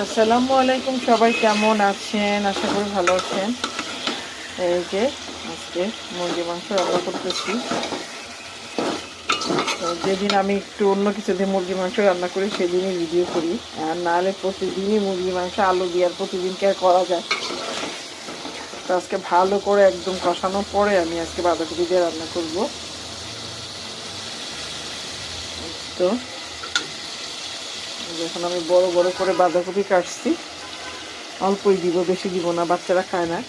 আসসালামু আলাইকুম, সবাই কেমন আছেন? আশা করি ভালো আছেন। এই যে আজকে মুরগি মাংস রান্না করতেছি। তো যেদিন আমি একটু অন্য কিছু দিয়ে মুরগি মাংস রান্না করি সেদিনই ভিডিও করি, আর নাহলে প্রতিদিনই মুরগি মাংস আলু দিয়ে আর প্রতিদিন কে আর করা যায়। তো আজকে ভালো করে একদম কষানোর পরে আমি আজকে বাঁধাকপি দিয়ে রান্না করব। তো যখন আমি বড় বড় করে বাঁধাকপি কাটছি, অল্পই দিব, বেশি দিব না, বাচ্চারা খায় না।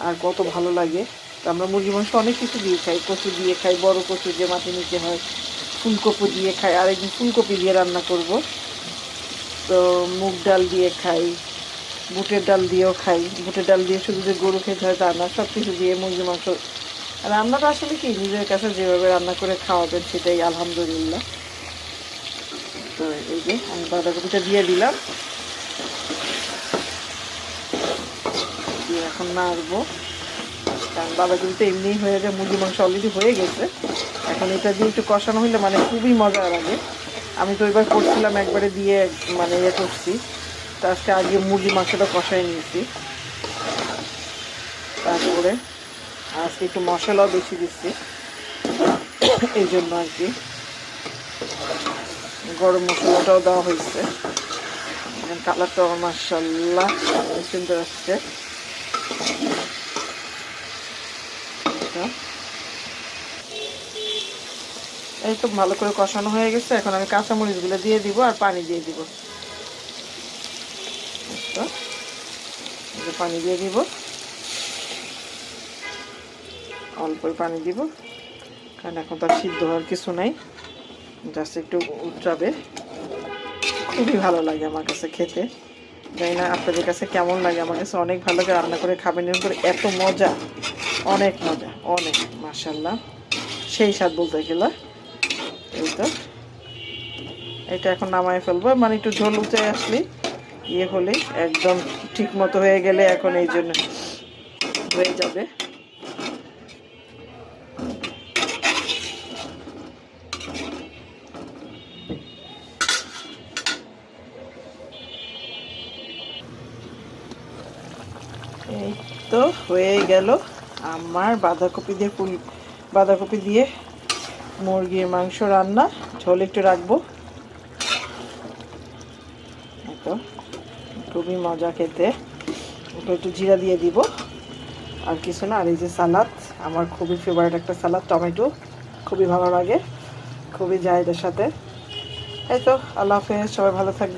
আর কত ভালো লাগে। তো আমরা মুরগি মাংস অনেক কিছু দিয়ে খাই, কচু দিয়ে খাই, বড় কচু যে মাটি নিচে হয়, ফুলকপি দিয়ে খাই, আর একদিন ফুলকপি দিয়ে রান্না করব। তো মুগ ডাল দিয়ে খাই, বুটের ডাল দিয়েও খাই। বুটের ডাল দিয়ে শুধু যে গরু খেতে হয় তা না, সব কিছু দিয়ে মুরগি মাংস রান্নাটা আসলে কি নিজের কাছে যেভাবে রান্না করে খাওয়াবেন সেটাই আলহামদুলিল্লাহ। তো এই যে আমি বাঁধাকপিটা দিয়ে দিলাম, দিয়ে এখন নাড়বো। কারণ বাঁধাকপি তো এমনিই হয়ে যায়, মুরগি মাংস অলরেডি হয়ে গেছে। এখন এটা দিয়ে একটু কষানো হইলে মানে খুবই মজা লাগে। আমি তো এবার করছিলাম একবারে দিয়ে মানে ইয়ে করছি। তো আজকে আগে মুরগি মাংসটা কষাই নিয়েছি, তারপরে আজকে একটু মশলাও বেশি দিচ্ছি, এই জন্য আর কি গরম মশলাটাও দেওয়া হয়েছে। কালারটা আমার মাশাআল্লাহ সুন্দর আসছে। এই তো ভালো করে কষানো হয়ে গেছে। এখন আমি কাঁচামরিচগুলো দিয়ে দিব আর পানি দিয়ে দিব। পানি দিয়ে দিব, অল্পই পানি দিব, কারণ এখন তো আর সিদ্ধ হওয়ার কিছু নাই, জাস্ট একটু উতরাবে। খুবই ভালো লাগে আমার কাছে খেতে। জানি না আপনাদের কাছে কেমন লাগে, আমার কাছে অনেক ভালো লাগে। রান্না করে খাবেন, এরকম করে এত মজা, অনেক মজা, অনেক মাশাআল্লাহ, সেই স্বাদ বলতে গেলে। এই তো এটা এখন নামায় ফেলবো, মানে একটু ঝোল উঠে আসলে ইয়ে হলে একদম ঠিক মতো হয়ে গেলে এখন এই জন্য হয়ে যাবে। এই তো হয়ে গেল আমার বাঁধাকপি দিয়ে মুরগির মাংস রান্না। ঝোল একটু রাখবো, তো খুবই মজা খেতে। একটু জিরা দিয়ে দিব, আর কিছু না। আর এই যে সালাদ, আমার খুবই ফেভারিট একটা সালাদ, টমেটো খুবই ভালো লাগে, খুবই যায় এটার সাথে। এই তো, আল্লাহ হাফেজ, সবাই ভালো থাকবে।